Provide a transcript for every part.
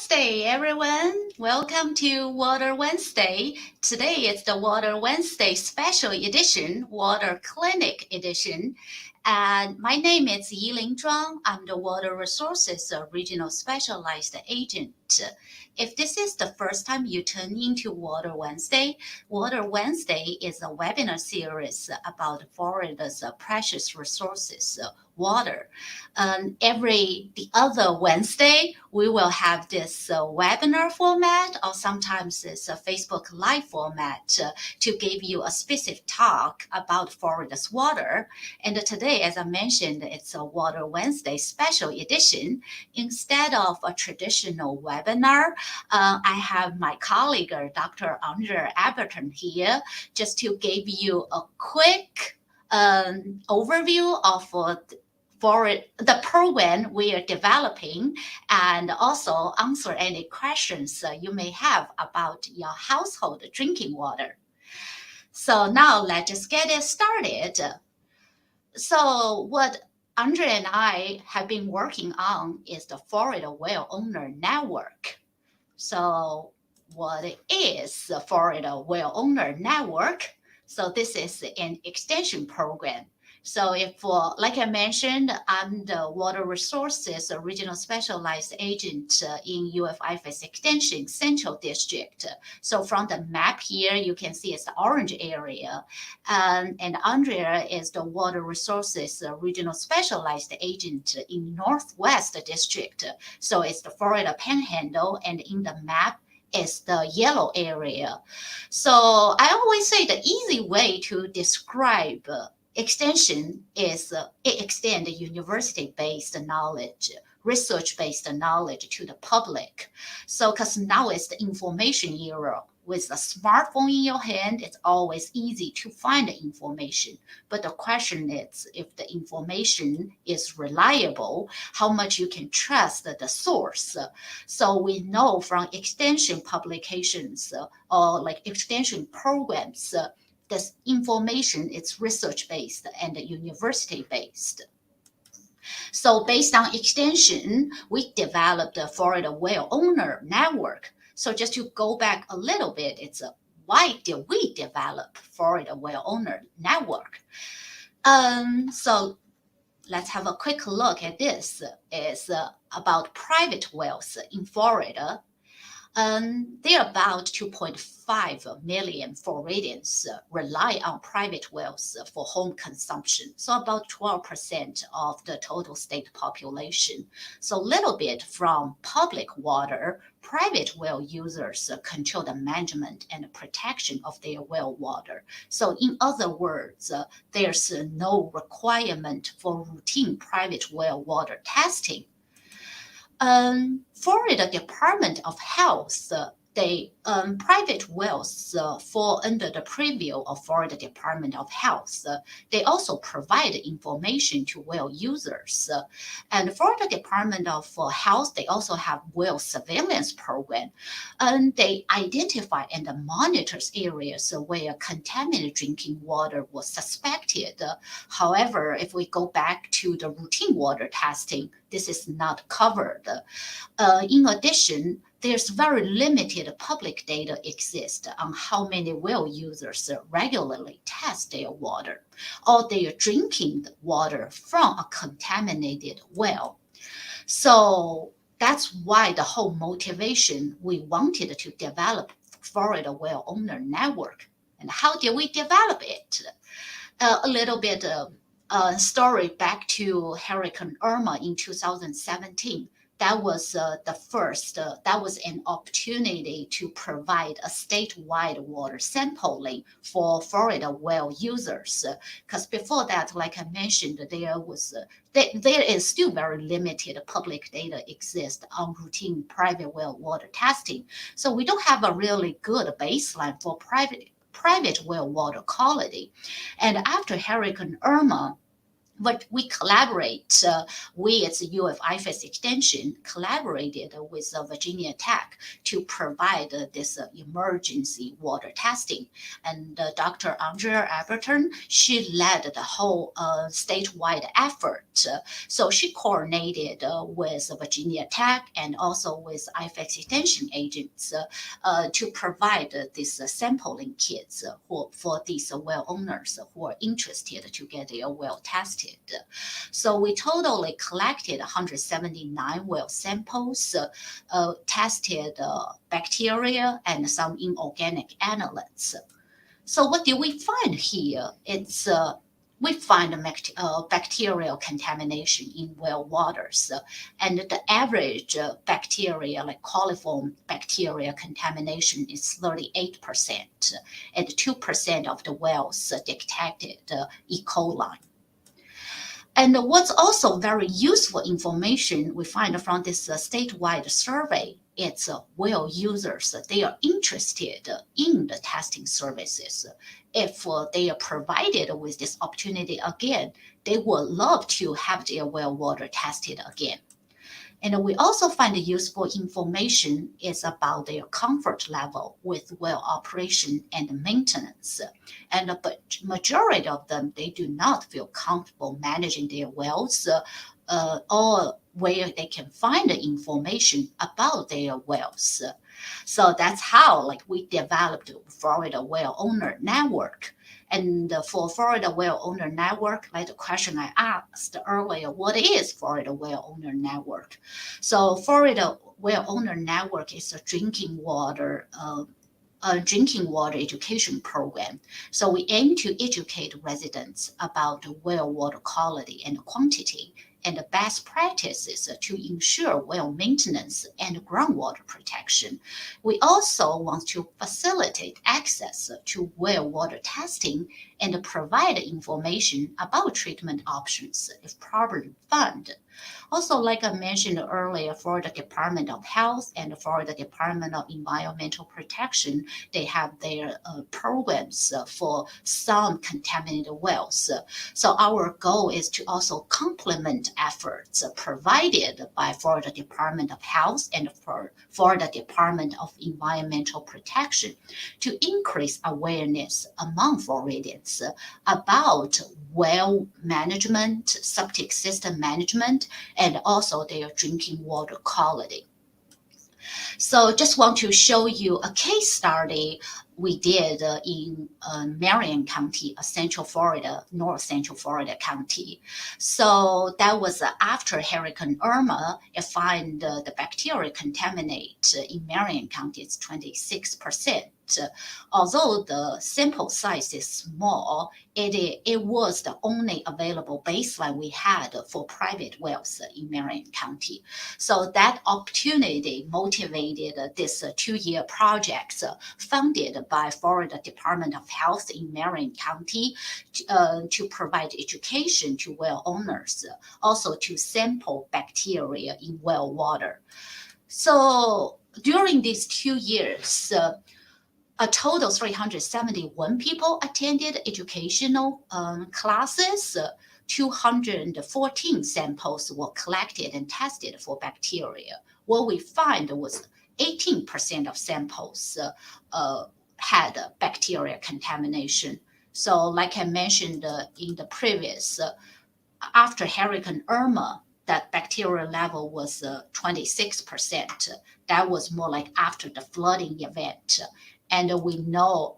Wednesday, everyone. Welcome to Water Wednesday. Today is the Water Wednesday special edition, Water Clinic edition. And my name is Yiling Zhuang. I'm the Water Resources Regional Specialized Agent. If this is the first time you tune into Water Wednesday is a webinar series about Florida's precious resources, water. The other Wednesday, we will have this webinar format, or sometimes it's a Facebook Live format to give you a specific talk about Florida's water. And today, as I mentioned, it's a Water Wednesday special edition. Instead of a traditional webinar, I have my colleague, Dr. Andre Aberton here, just to give you a quick overview of for the program we are developing and also answer any questions you may have about your household drinking water. So now let's just get it started. So what Andre and I have been working on is the Florida Well Owner Network. So what is the Florida Well Owner Network? So this is an extension program. So like I mentioned, I'm the Water Resources Regional Specialized Agent in UF-IFAS Extension Central District. So from the map here, you can see it's the orange area. And Andrea is the Water Resources Regional Specialized Agent in Northwest District. So it's the Florida Panhandle, and in the map is the yellow area. So I always say the easy way to describe extension is it extends university-based knowledge, research-based knowledge to the public. So because now it's the information era. With a smartphone in your hand, it's always easy to find the information. But the question is if the information is reliable, how much you can trust the source. So we know from extension publications or like extension programs, this information is research-based and university-based. So based on extension, we developed the Florida Well Owner Network. So just to go back a little bit, why did we develop Florida Well Owner Network? So let's have a quick look at this. It's about private wells in Florida. There are about 2.5 million Floridians rely on private wells for home consumption, so about 12% of the total state population. So a little bit from public water, private well users control the management and protection of their well water. So in other words, there's no requirement for routine private well water testing. Florida Department of Health, private wells fall under the purview of Florida Department of Health. They also provide information to well users. And Florida Department of Health, they also have well surveillance program. And they identify and monitors areas where contaminated drinking water was suspected. However, if we go back to the routine water testing, this is not covered. In addition, there's very limited public data exist on how many well users regularly test their water or they are drinking water from a contaminated well. So that's why the whole motivation we wanted to develop Florida Well Owner Network. And how did we develop it? A little bit story back to Hurricane Irma in 2017. That was that was an opportunity to provide a statewide water sampling for Florida well users. Because before that, like I mentioned, there is still very limited public data exist on routine private well water testing. So we don't have a really good baseline for private well water quality. And after Hurricane Irma, But we collaborate, we as U of IFAS Extension collaborated with Virginia Tech to provide this emergency water testing. And Dr. Andrea Alberton, she led the whole statewide effort. So she coordinated with Virginia Tech and also with IFAS Extension agents to provide these sampling kits for these well owners who are interested to get their well tested. So we totally collected 179 well samples, tested bacteria and some inorganic analytes. So what do we find here? It's we find bacterial contamination in well waters, and the average bacteria, like coliform bacteria contamination, is 38%, and 2% of the wells detected E. coli. And what's also very useful information we find from this statewide survey, it's well users, they are interested in the testing services. If they are provided with this opportunity again, they would love to have their well water tested again. And we also find useful information is about their comfort level with well operation and maintenance. And the majority of them, they do not feel comfortable managing their wells or where they can find the information about their wells. So that's how like we developed Florida Well Owner Network. And for Florida Well Owner Network, like the question I asked earlier, what is Florida Well Owner Network? So Florida Well Owner Network is a drinking water education program. So we aim to educate residents about well water quality and quantity and the best practices to ensure well maintenance and groundwater protection. We also want to facilitate access to well water testing and provide information about treatment options if properly funded. Also, like I mentioned earlier, for the Department of Health and for the Department of Environmental Protection, they have their programs for some contaminated wells. So our goal is to also complement efforts provided by for the Department of Health and for the Department of Environmental Protection to increase awareness among Floridians about well management, septic system management, and also their drinking water quality. So just want to show you a case study we did in Marion County, Central Florida, North Central Florida County. So that was after Hurricane Irma, it find the bacteria contaminate in Marion County, it's 26%. Although the sample size is small, it was the only available baseline we had for private wells in Marion County. So that opportunity motivated this 2-year project funded by Florida Department of Health in Marion County to provide education to well owners, also to sample bacteria in well water. So during these 2 years, a total 371 people attended educational classes. 214 samples were collected and tested for bacteria. What we find was 18% of samples had bacteria contamination. So like I mentioned in the previous, after Hurricane Irma, that bacterial level was 26%. That was more like after the flooding event. And we know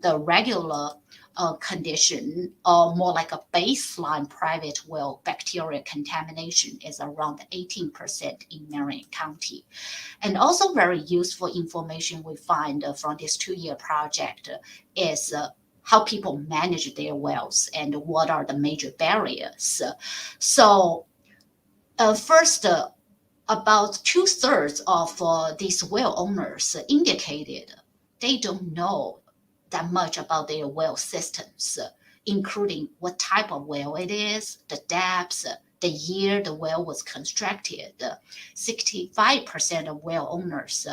the regular condition, or more like a baseline private well bacteria contamination, is around 18% in Marion County. And also very useful information we find from this 2-year project is how people manage their wells and what are the major barriers. So first, about 2/3 of these well owners indicated they don't know that much about their well systems, including what type of well it is, the depth, the year the well was constructed. 65% of well owners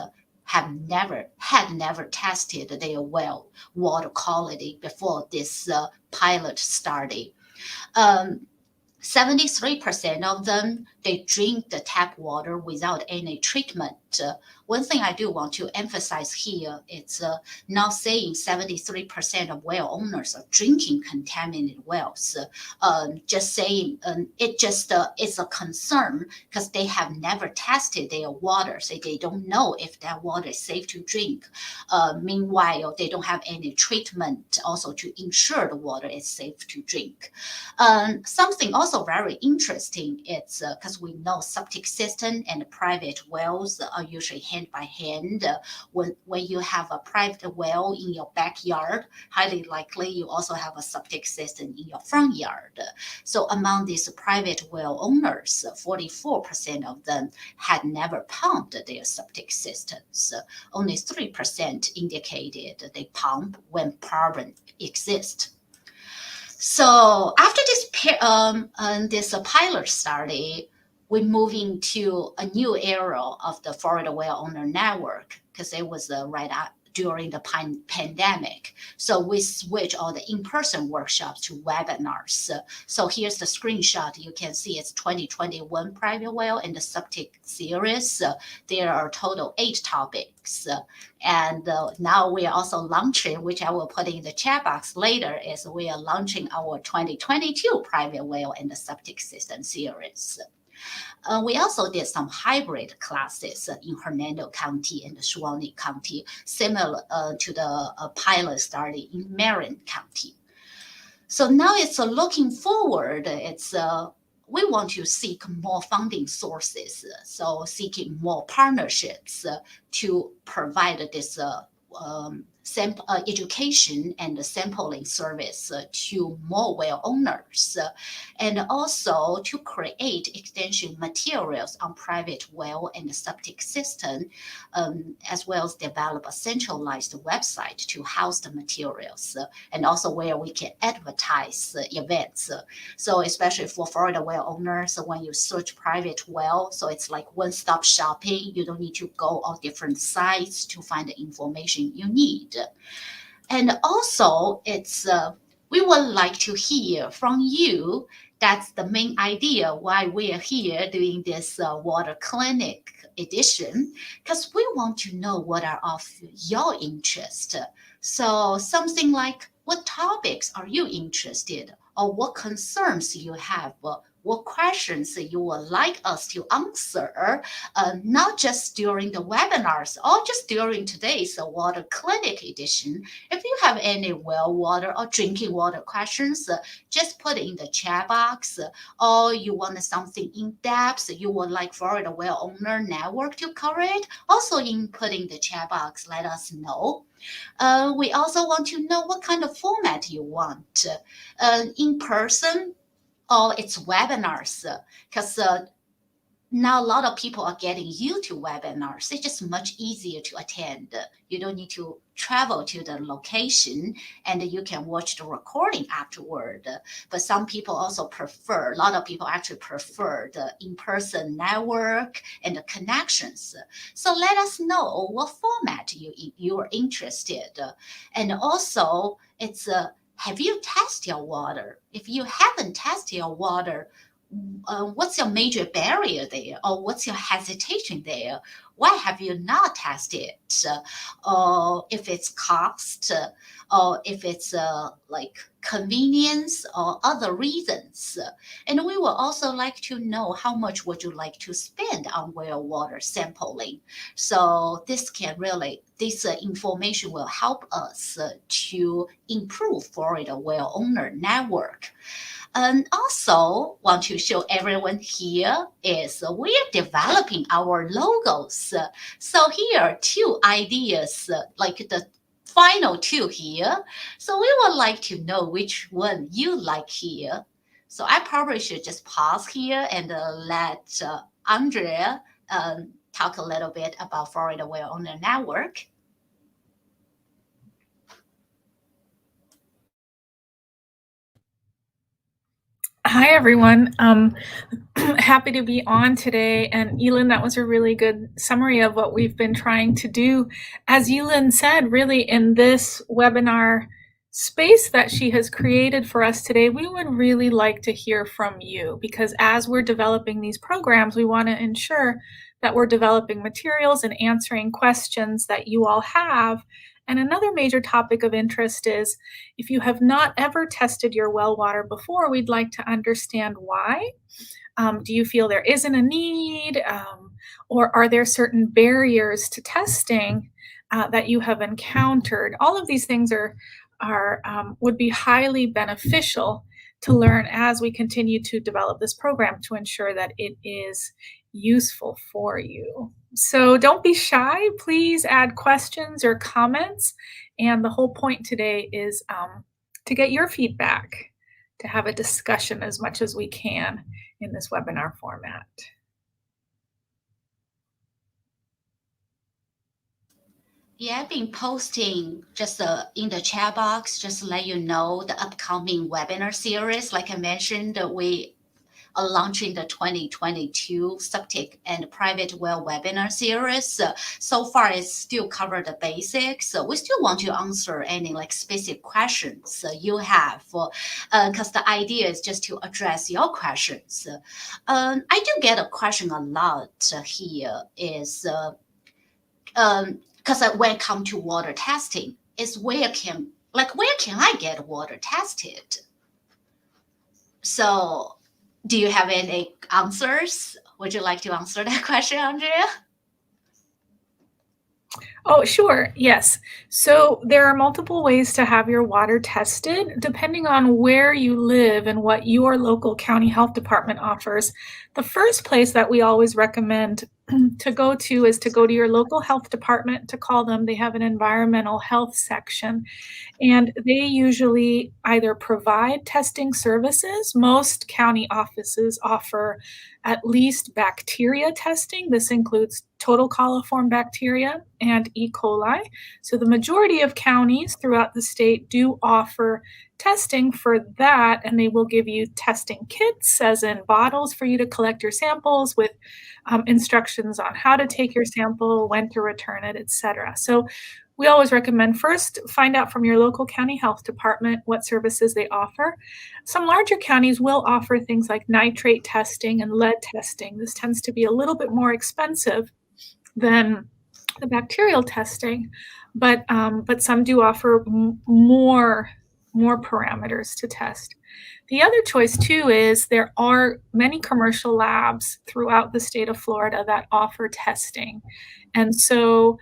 had never tested their well water quality before this pilot started. 73% of them, they drink the tap water without any treatment. One thing I do want to emphasize here, it's not saying 73% of well owners are drinking contaminated wells. Just saying it just is a concern because they have never tested their water, so they don't know if that water is safe to drink. Meanwhile, they don't have any treatment also to ensure the water is safe to drink. Something also very interesting, it's because we know septic system and private wells are usually hand by hand. When you have a private well in your backyard, highly likely you also have a septic system in your front yard. So among these private well owners, 44% of them had never pumped their septic systems. Only 3% indicated they pump when problem exists. So after this pilot study, we move into a new era of the Florida Well Owner Network because it was right during the pandemic. So we switch all the in-person workshops to webinars. So here's the screenshot. You can see it's 2021 private well in the septic series. There are total 8 topics. And now we are also launching, which I will put in the chat box later, is we are launching our 2022 private well in the septic system series. We also did some hybrid classes in Hernando County and Suwannee County, similar to the pilot study in Marin County. So now it's looking forward. It's we want to seek more funding sources, so seeking more partnerships to provide this education and sampling service to more well owners, and also to create extension materials on private well and septic system, as well as develop a centralized website to house the materials, and also where we can advertise events. So especially for Florida well owners, when you search private well, so it's like one-stop shopping. You don't need to go on different sites to find the information you need. And also, it's we would like to hear from you. That's the main idea why we are here doing this water clinic edition, because we want to know what are of your interest. So something like, what topics are you interested, or what concerns you have, what questions you would like us to answer, not just during the webinars or just during today's water clinic edition. If you have any well water or drinking water questions, just put it in the chat box, or you want something in depth, you would like Florida Well Owner Network to cover it, also put in the chat box, let us know. We also want to know what kind of format you want, in person, or it's webinars, because now a lot of people are getting used to webinars. It's just much easier to attend. You don't need to travel to the location, and you can watch the recording afterward. But some people also prefer, a lot of people actually prefer the in-person network and the connections. So let us know what format you are interested. And also, it's have you tested your water? If you haven't tested your water, what's your major barrier there, or what's your hesitation there? Why have you not tested? Or if it's cost, or if it's like convenience or other reasons. And we will also like to know how much would you like to spend on well water sampling. So this information will help us to improve Florida Well Owner Network. And also want to show everyone here is we are developing our logos. So here are 2 ideas, like the final 2 here. So we would like to know which one you like here. So I probably should just pause here and let Andrea talk a little bit about Florida Well Owner Network. Hi, everyone. Happy to be on today. And Elin, that was a really good summary of what we've been trying to do. As Elin said, really in this webinar space that she has created for us today, we would really like to hear from you, because as we're developing these programs, we want to ensure that we're developing materials and answering questions that you all have. And another major topic of interest is, if you have not ever tested your well water before, we'd like to understand why. Do you feel there isn't a need? Or are there certain barriers to testing that you have encountered? All of these things would be highly beneficial to learn as we continue to develop this program to ensure that it is useful for you. So don't be shy. Please add questions or comments. And the whole point today is to get your feedback, to have a discussion as much as we can in this webinar format. Yeah, I've been posting just in the chat box, just to let you know the upcoming webinar series. Like I mentioned, we are launching the 2022 septic and private well webinar series. So far, it's still covered the basics. We still want to answer any like specific questions you have, because the idea is just to address your questions. I do get a question a lot here is, because when it comes to water testing, is where can I get water tested? So, do you have any answers? Would you like to answer that question, Andrea? Oh, sure. Yes. So there are multiple ways to have your water tested depending on where you live and what your local county health department offers. The first place that we always recommend to go to is to go to your local health department, to call them. They have an environmental health section, and they usually either provide testing services. Most county offices offer at least bacteria testing. This includes total coliform bacteria and E. coli. So the majority of counties throughout the state do offer testing for that, and they will give you testing kits, as in bottles for you to collect your samples with instructions on how to take your sample, when to return it, etc. So we always recommend first find out from your local county health department what services they offer. Some larger counties will offer things like nitrate testing and lead testing. This tends to be a little bit more expensive than the bacterial testing, but some do offer more parameters to test. The other choice too is there are many commercial labs throughout the state of Florida that offer testing, and so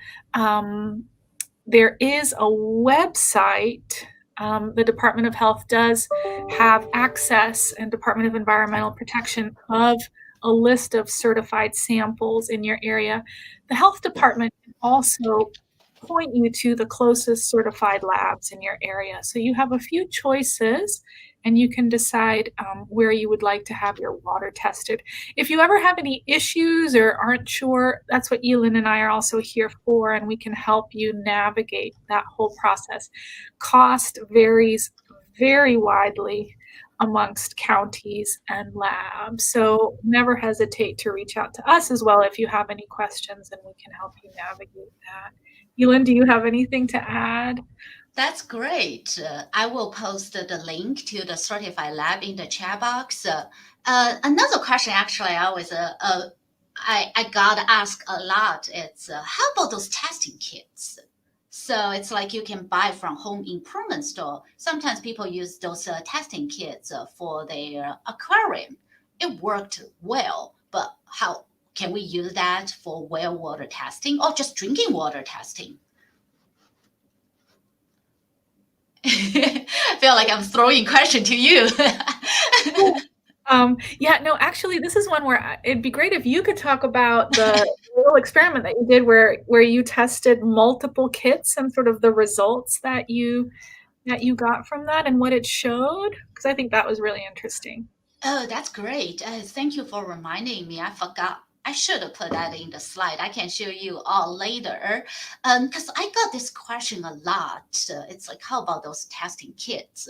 there is a website. The Department of Health does have access, and Department of Environmental Protection, of a list of certified samples in your area. The health department can also point you to the closest certified labs in your area. So you have a few choices, and you can decide where you would like to have your water tested. If you ever have any issues or aren't sure, that's what Elin and I are also here for, and we can help you navigate that whole process. Cost varies very widely amongst counties and labs, so never hesitate to reach out to us as well if you have any questions, and we can help you navigate that. Elin, do you have anything to add? That's great. I will post the link to the certified lab in the chat box. Another question, actually, I got asked a lot. It's how about those testing kits? So it's like you can buy from home improvement store. Sometimes people use those testing kits for their aquarium. It worked well, but how can we use that for well water testing or just drinking water testing? I feel like I'm throwing question to you. Yeah, no, actually, this is one where it'd be great if you could talk about the little experiment that you did where you tested multiple kits and sort of the results that you got from that and what it showed, because I think that was really interesting. Oh, that's great. Thank you for reminding me. I forgot I should have put that in the slide. I can show you all later. Because I got this question a lot. It's like, how about those testing kits?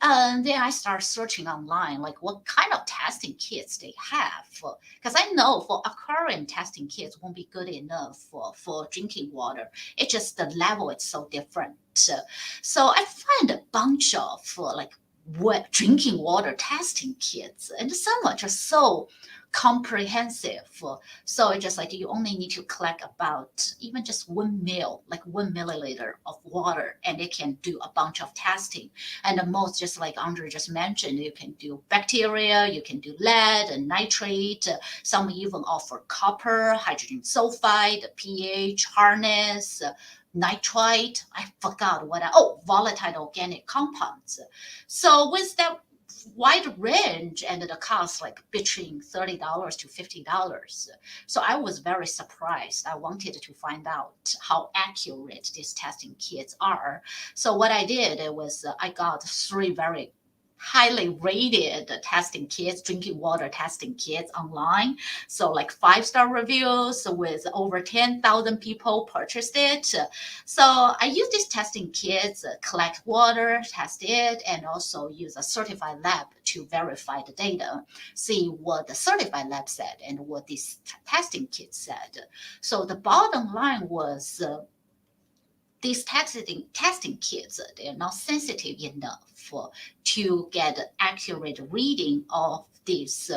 And then I start searching online, like what kind of testing kits they have. Because I know for aquarium testing kits won't be good enough for drinking water. It's just the level is so different. So I find a bunch of drinking water testing kits, and some are just so comprehensive. So it's just like you only need to collect about even just 1 ml, like 1 milliliter of water, and it can do a bunch of testing. And the most, just like Andre just mentioned, you can do bacteria, you can do lead and nitrate. Some even offer copper, hydrogen sulfide, pH, hardness, nitrite. I forgot volatile organic compounds. So with that wide range and the cost like between $30 to $50. So I was very surprised. I wanted to find out how accurate these testing kits are. So what I did was I got 3 very highly rated testing kits, drinking water testing kits online. So like 5-star reviews with over 10,000 people purchased it. So I use these testing kits, collect water, test it, and also use a certified lab to verify the data, see what the certified lab said and what this testing kit said. So the bottom line was these testing kits, they're not sensitive enough to get accurate reading of these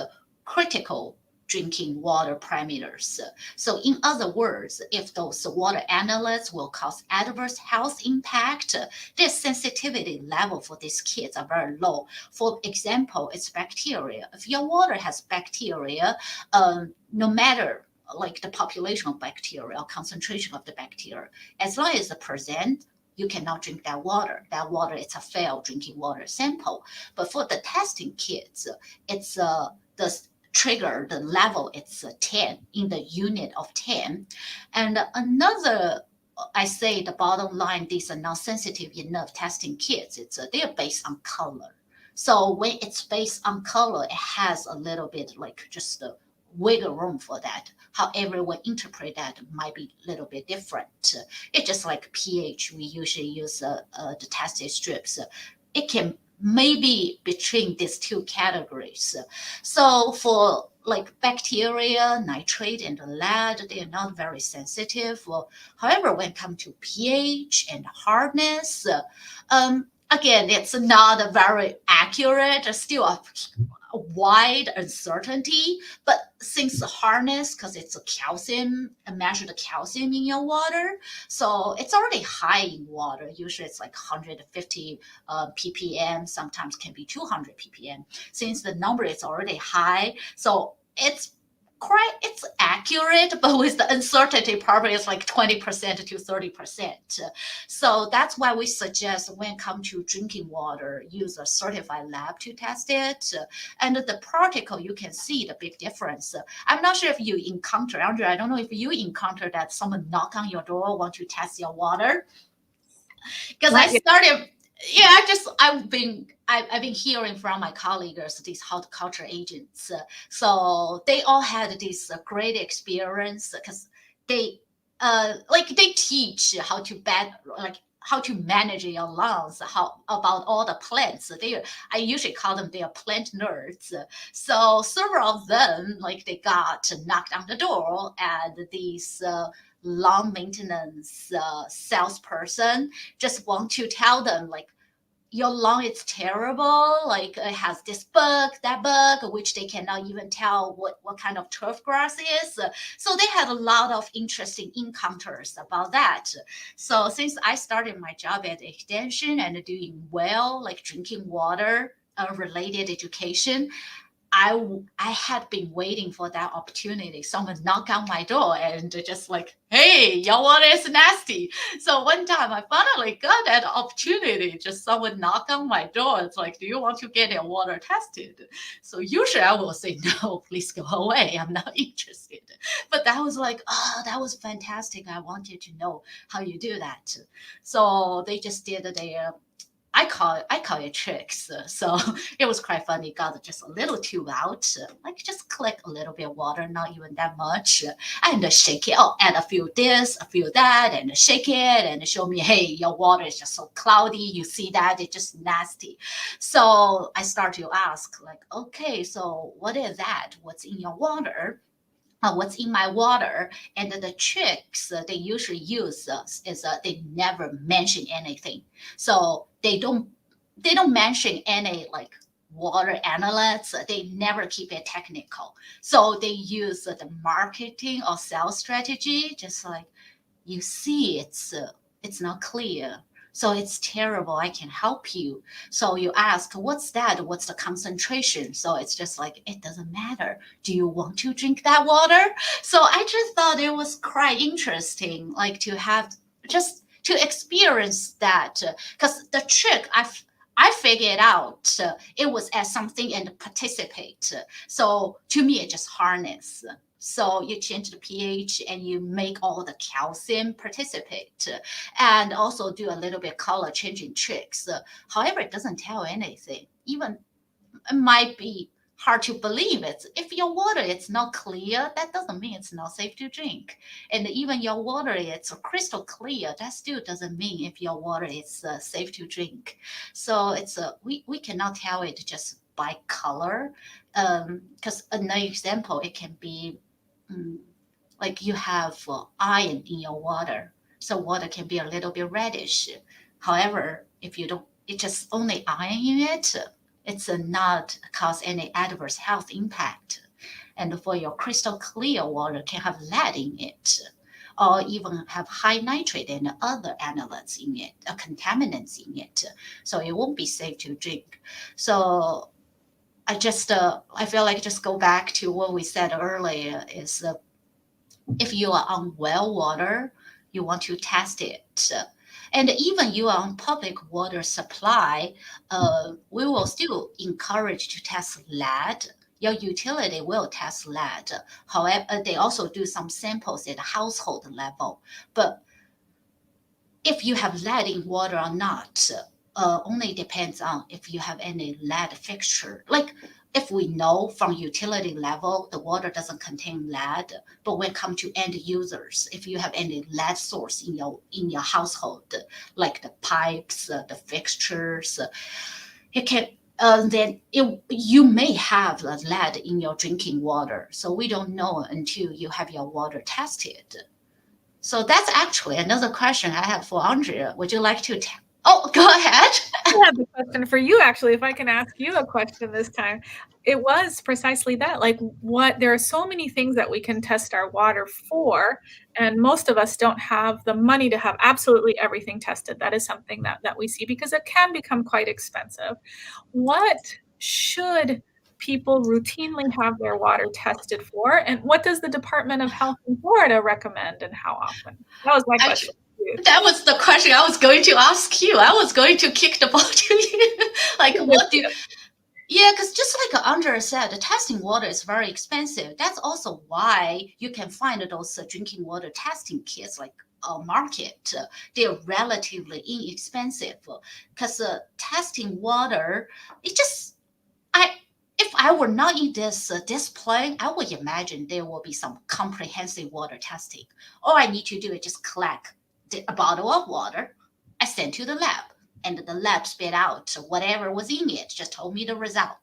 critical drinking water parameters. So in other words, if those water analytes will cause adverse health impact, their sensitivity level for these kits are very low. For example, it's bacteria. If your water has bacteria, no matter like the population of bacteria or concentration of the bacteria, as long as the percent, you cannot drink that water. That water is a failed drinking water sample. But for the testing kits, it's the trigger, the level, it's 10 in the unit of 10. And another, I say the bottom line, these are not sensitive enough testing kits. They're based on color. So when it's based on color, it has a little bit like just a wiggle room for that. How everyone interpret that might be a little bit different. It's just like pH. We usually use the testing strips. It can maybe between these two categories. So for like bacteria, nitrate, and lead, they are not very sensitive. Well, however, when it comes to pH and hardness, again, it's not very accurate. Still a wide uncertainty, but since the hardness, because it's a calcium, measure the calcium in your water, so it's already high in water. Usually it's like 150 ppm, sometimes can be 200 ppm. Since the number is already high, so it's accurate, but with the uncertainty probably it's like 20% to 30%. So that's why we suggest when it comes to drinking water, use a certified lab to test it. And the particle, you can see the big difference. I'm not sure if you encounter, Andrew, I don't know if you encounter that someone knock on your door, want to test your water. Because I started, yeah, I've been hearing from my colleagues, these horticulture agents. So they all had this great experience because they they teach how to how to manage your lungs, how about all the plants. I usually call them they are plant nerds. So several of them, like they got knocked on the door, and these long maintenance salesperson just want to tell them like your lung is terrible, like it has this bug, that bug, which they cannot even tell what kind of turf grass is. So they had a lot of interesting encounters about that. So since I started my job at Extension and doing well, like drinking water related education, I had been waiting for that opportunity. Someone knock on my door and just like, hey, your water is nasty. So one time I finally got that opportunity. Just someone knock on my door. It's like, do you want to get your water tested? So usually I will say, no, please go away. I'm not interested. But that was like, oh, that was fantastic. I wanted to know how you do that. So they just did their I call it tricks. So it was quite funny. Got just a little tube out, like just collect a little bit of water, not even that much, and shake it. Oh, add a few this, a few that, and shake it, and show me, hey, your water is just so cloudy. You see that? It's just nasty. So I start to ask, like, okay, so what is that? What's in your water? What's in my water? And the tricks they usually use is they never mention anything. So they don't mention any like water analytes. They never keep it technical. So they use the marketing or sales strategy, just like, you see, it's not clear. So it's terrible. I can help you. So you ask, what's that? What's the concentration? So it's just like, it doesn't matter. Do you want to drink that water? So I just thought it was quite interesting, like to have just to experience that. Because the trick I figured out it was as something and participate. So to me, it just harness. So you change the pH and you make all the calcium participate, and also do a little bit color changing tricks. However, it doesn't tell anything. Even it might be hard to believe it. If your water is not clear, that doesn't mean it's not safe to drink. And even your water is crystal clear, that still doesn't mean if your water is safe to drink. So it's we cannot tell it just by color. Because another example, it can be mm, like you have iron in your water, so water can be a little bit reddish. However, if you don't, it's just only iron in it, it's not cause any adverse health impact. And for your crystal clear water can have lead in it, or even have high nitrate and other analytes in it, contaminants in it, so it won't be safe to drink. So I feel like just go back to what we said earlier is if you are on well water, you want to test it. And even you are on public water supply, we will still encourage to test lead. Your utility will test lead. However, they also do some samples at the household level. But if you have lead in water or not, only depends on if you have any lead fixture. Like if we know from utility level the water doesn't contain lead, but when it comes to end users, if you have any lead source in your household, like the pipes, the fixtures, it can. You may have lead in your drinking water, so we don't know until you have your water tested. So that's actually another question I have for Andrea. Would you like to tell? Oh, go ahead. I have a question for you, actually, if I can ask you a question this time. It was precisely that. Like, there are so many things that we can test our water for, and most of us don't have the money to have absolutely everything tested. That is something that we see because it can become quite expensive. What should people routinely have their water tested for, and what does the Department of Health in Florida recommend, and how often? That was my question. Actually, that was the question I was going to ask you. I was going to kick the ball to you. Like, what do yeah, because just like Andrea said, the testing water is very expensive. That's also why you can find those drinking water testing kits like market. They're relatively inexpensive because testing water, it just I if I were not in this display, I would imagine there will be some comprehensive water testing. All I need to do is just collect a bottle of water, I send to the lab, and the lab spit out whatever was in it, just told me the result.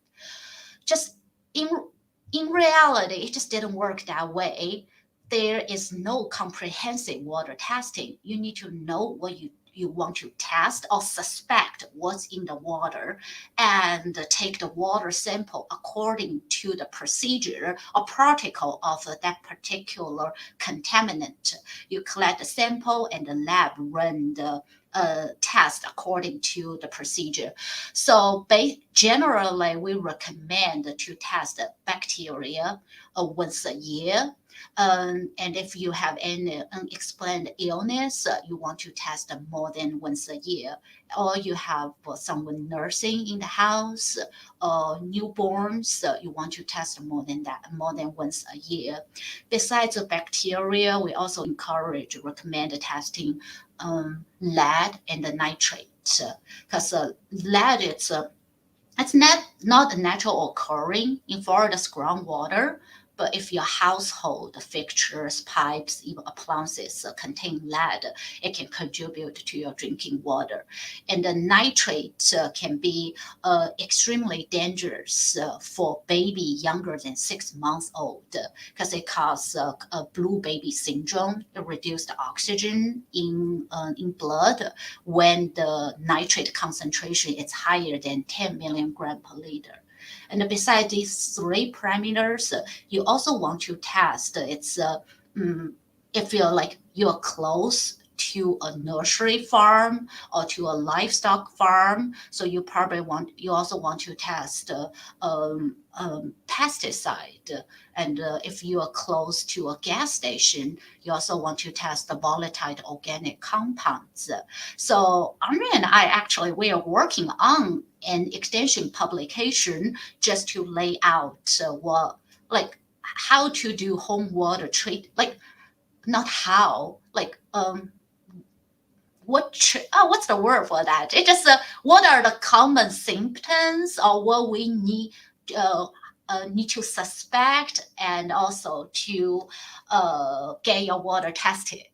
Just in in reality, it just didn't work that way. There is no comprehensive water testing. You need to know what you want to test or suspect what's in the water and take the water sample according to the procedure or protocol of that particular contaminant. You collect the sample and the lab run the test according to the procedure. So generally, we recommend to test bacteria once a year. And if you have any unexplained illness, you want to test them more than once a year. Or you have someone nursing in the house, or newborns, you want to test more than that, more than once a year. Besides the bacteria, we also recommend testing lead and the nitrate. because lead it's not a natural occurring in Florida's groundwater, but if your household fixtures, pipes, even appliances contain lead, it can contribute to your drinking water. And the nitrate can be extremely dangerous for baby younger than 6 months old because it causes a blue baby syndrome, reduced oxygen in blood when the nitrate concentration is higher than 10 million gram per liter. And besides these three parameters, you also want to test if you're close to a nursery farm or to a livestock farm. So you also want to test pesticide. And if you are close to a gas station, you also want to test the volatile organic compounds. So Andre and I we are working on an extension publication just to lay out how to do home water treat, not how, what's the word for that? It just what are the common symptoms or what we need to suspect and also to get your water tested.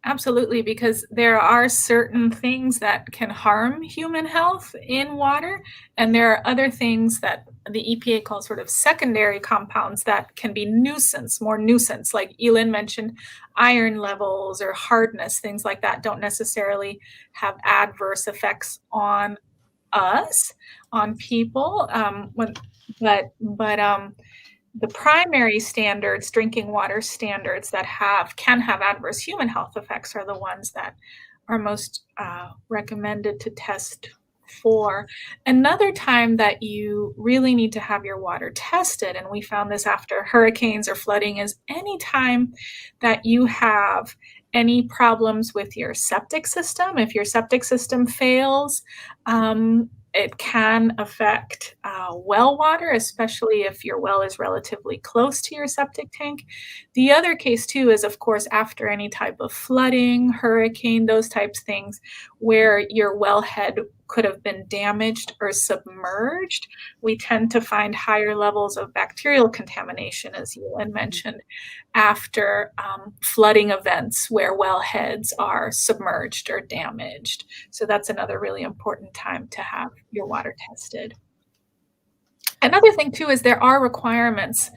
Absolutely, because there are certain things that can harm human health in water, and there are other things that the EPA calls sort of secondary compounds that can be more nuisance. Like Elin mentioned, iron levels or hardness, things like that don't necessarily have adverse effects on us, on people. The primary standards, drinking water standards that can have adverse human health effects are the ones that are most recommended to test for. Another time that you really need to have your water tested, and we found this after hurricanes or flooding, is any time that you have any problems with your septic system. If your septic system fails, it can affect well water, especially if your well is relatively close to your septic tank. The other case too is, of course, after any type of flooding, hurricane, those types of things where your wellhead could have been damaged or submerged. We tend to find higher levels of bacterial contamination, as Ewan mentioned, after flooding events where wellheads are submerged or damaged. So that's another really important time to have your water tested. Another thing too is there are requirements.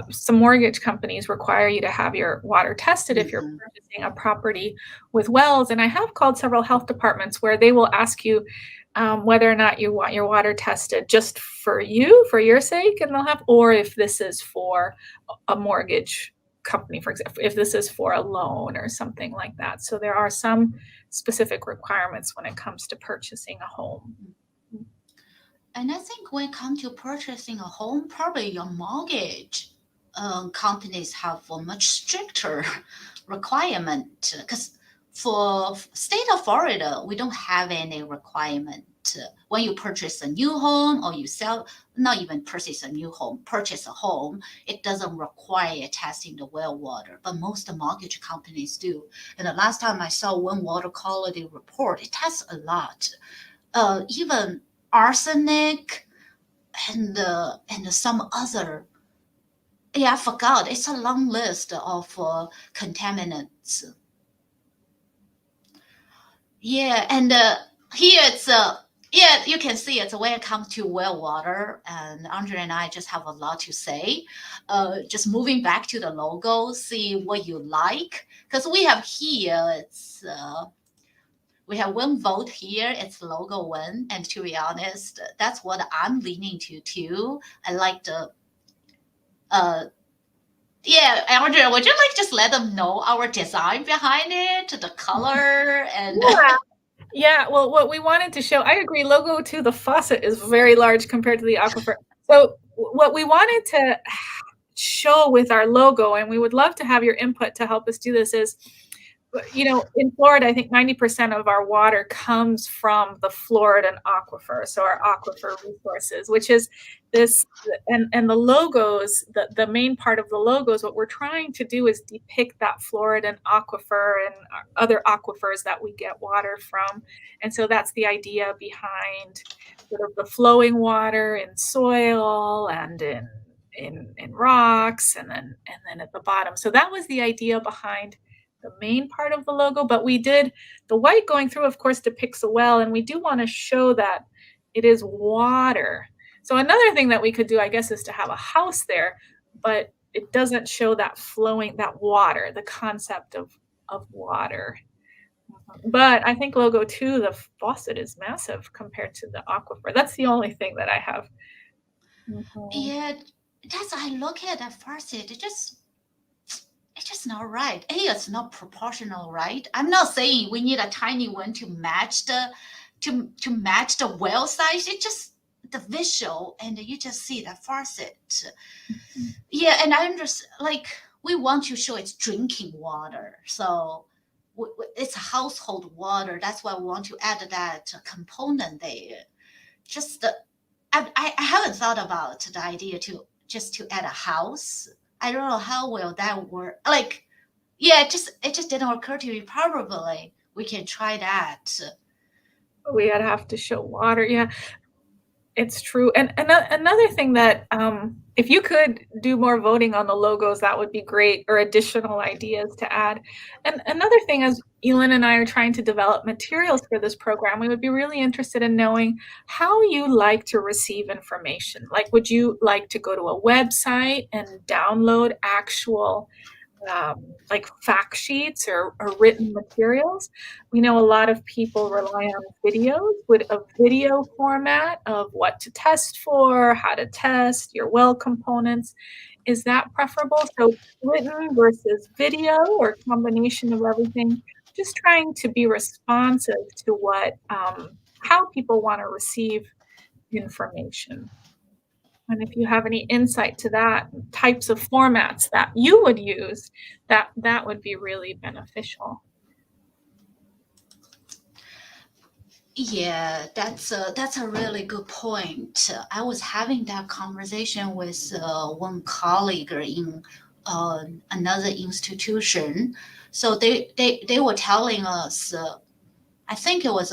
Some mortgage companies require you to have your water tested if you're purchasing a property with wells. And I have called several health departments where they will ask you whether or not you want your water tested just for your sake, and they'll have, or if this is for a mortgage company, for example, if this is for a loan or something like that. So there are some specific requirements when it comes to purchasing a home. And I think when it comes to purchasing a home, probably your mortgage companies have a much stricter requirement because for state of Florida, we don't have any requirement when you purchase a new home or you sell, not even purchase a new home, purchase a home, it doesn't require testing the well water, but most mortgage companies do. And the last time I saw one water quality report, it tests a lot, even arsenic and some other. Yeah, I forgot. It's a long list of contaminants. Yeah, and here it's yeah, you can see it's when it comes to well water, and Andre and I just have a lot to say. Just moving back to the logo, see what you like, because we have here it's. We have one vote here. It's logo one, and to be honest, that's what I'm leaning to too. I like the. Yeah, Andre, would you like just let them know our design behind it, the color, and Yeah, well, what we wanted to show, I agree, logo 2, the faucet is very large compared to the aquifer. So what we wanted to show with our logo, and we would love to have your input to help us do this, is In Florida, I think 90% of our water comes from the Floridan aquifer, so our aquifer resources, which is this, and the logos, the main part of the logos, what we're trying to do is depict that Floridan aquifer and other aquifers that we get water from. And so that's the idea behind sort of the flowing water in soil and in rocks and then at the bottom. So that was the idea behind the main part of the logo, but we did the white going through, of course, depicts a well, and we do want to show that it is water. So another thing that we could do, I guess, is to have a house there, but it doesn't show that flowing, that water, the concept of water. But I think logo 2, the faucet is massive compared to the aquifer. That's the only thing that I have. Yeah, that's I look at that faucet. It's just not right. It's not proportional, right? I'm not saying we need a tiny one to match the well size. It's just the visual, and you just see that faucet. Yeah, and I understand. Like we want to show it's drinking water, so it's household water. That's why we want to add that component there. Just I haven't thought about the idea to just to add a house. I don't know how will that work. Like, yeah, it just didn't occur to me. Probably we can try that. We'd have to show water. Yeah, it's true. And another thing that, if you could do more voting on the logos, that would be great, or additional ideas to add. And another thing, as Elin and I are trying to develop materials for this program, we would be really interested in knowing how you like to receive information. Like, would you like to go to a website and download actual like fact sheets or written materials? We know a lot of people rely on videos, with a video format of what to test for, how to test your well components. Is that preferable? So written versus video, or combination of everything? Just trying to be responsive to what, how people want to receive information. And if you have any insight to that, types of formats that you would use, that would be really beneficial. Yeah, that's a really good point. I was having that conversation with one colleague in another institution. So they were telling us, I think it was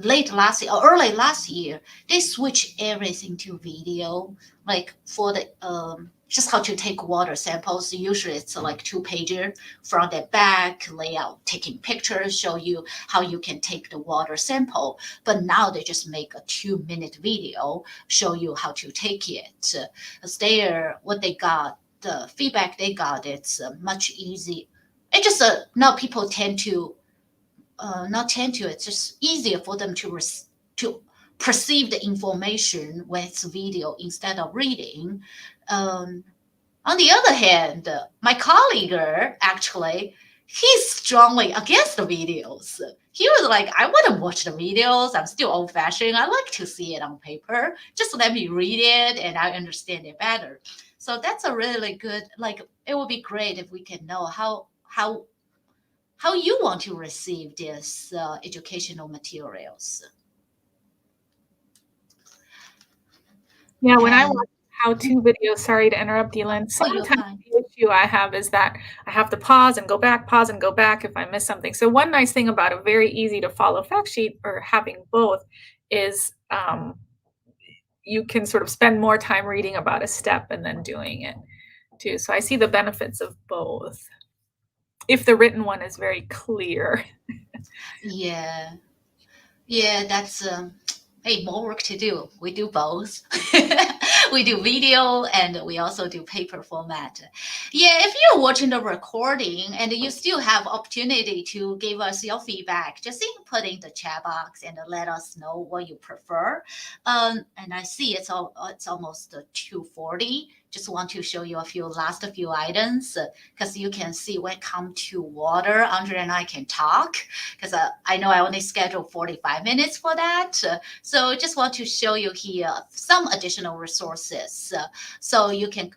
late last year or early last year, they switched everything to video, like for the just how to take water samples. Usually it's like 2 pager, front and back layout, taking pictures, show you how you can take the water sample. But now they just make a 2-minute video, show you how to take it. As what they got, the feedback they got, it's much easy. It just now people tend to not tend to. It's just easier for them to perceive the information when it's video instead of reading. Um, on the other hand, my colleague actually, he's strongly against the videos. He was like, I wouldn't watch the videos. I'm still old fashioned. I like to see it on paper. Just let me read it and I understand it better. So that's a really good, like, it would be great if we can know how you want to receive this educational materials. Yeah, when I And watch how-to videos, sorry to interrupt, Elin, oh, you're sometimes fine. the issue I have is that I have to pause and go back if I miss something. So one nice thing about a very easy to follow fact sheet, or having both, is you can sort of spend more time reading about a step and then doing it too. So I see the benefits of both, if the written one is very clear. Yeah, yeah, that's hey, more work to do. We do both. We do video and we also do paper format. Yeah, if you're watching the recording and you still have opportunity to give us your feedback, just put in the chat box and let us know what you prefer. And I see it's almost 2:40. Just want to show you last few items because you can see when it comes to water, Andre and I can talk because I know I only scheduled 45 minutes for that. So just want to show you here some additional resources resources. So you can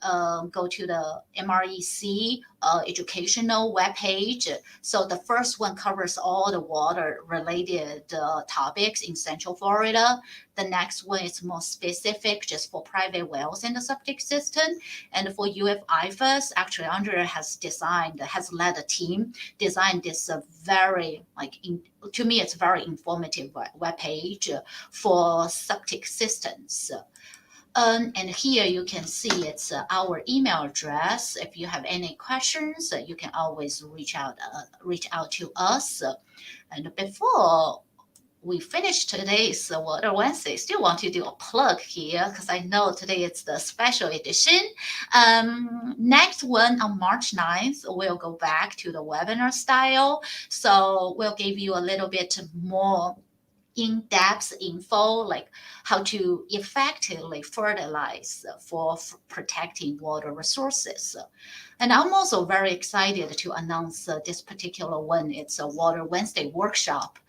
go to the MREC educational webpage. So the first one covers all the water related topics in Central Florida. The next one is more specific just for private wells in the septic system. And for UF-IFAS, actually Andrea has led a team, designed this very, to me, it's very informative webpage for septic systems. And here you can see it's our email address. If you have any questions, you can always reach out to us. And before we finish today's Water Wednesday, still want to do a plug here because I know today it's the special edition. Next one on March 9th, we'll go back to the webinar style. So we'll give you a little bit more in-depth info, like how to effectively fertilize for protecting water resources. And I'm also very excited to announce this particular one. It's a Water Wednesday workshop.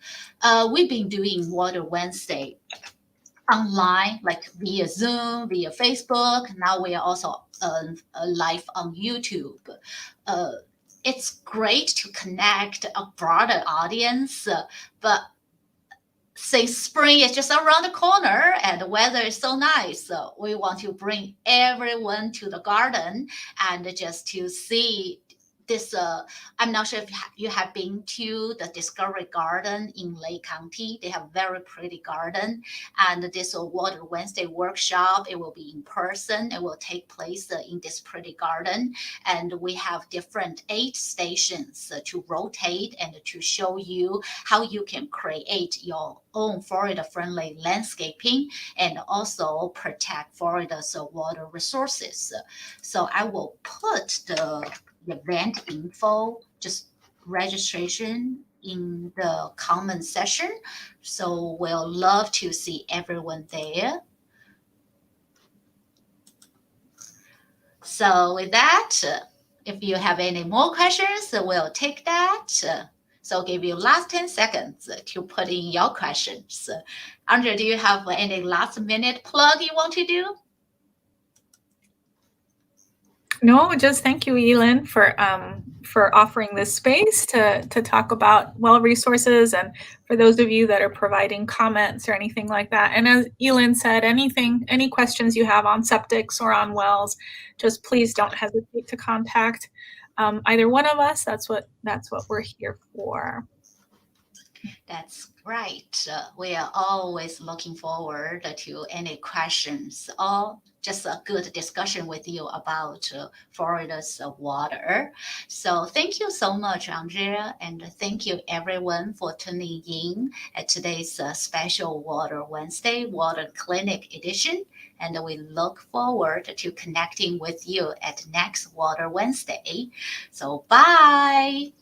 We've been doing Water Wednesday online, like via Zoom, via Facebook. Now we are also live on YouTube. It's great to connect a broader audience, but since spring is just around the corner and the weather is so nice, so we want to bring everyone to the garden and just to see this. I'm not sure if you have been to the Discovery Garden in Lake County. They have very pretty garden, and this Water Wednesday workshop, it will be in person. It will take place in this pretty garden, and we have different 8 stations to rotate and to show you how you can create your own Florida-friendly landscaping and also protect Florida's water resources. So I will put the event info, just registration in the comment section. So we'll love to see everyone there. So with that, if you have any more questions, we'll take that. So I'll give you last 10 seconds to put in your questions. Andrea, do you have any last minute plug you want to do? No, just thank you, Elin, for offering this space to talk about well resources, and for those of you that are providing comments or anything like that. And as Elin said, any questions you have on septics or on wells, just please don't hesitate to contact either one of us. That's what we're here for. That's right. We are always looking forward to any questions or just a good discussion with you about Florida's water. So thank you so much, Andrea, and thank you everyone for tuning in at today's special Water Wednesday Water Clinic edition. And we look forward to connecting with you at next Water Wednesday. So bye.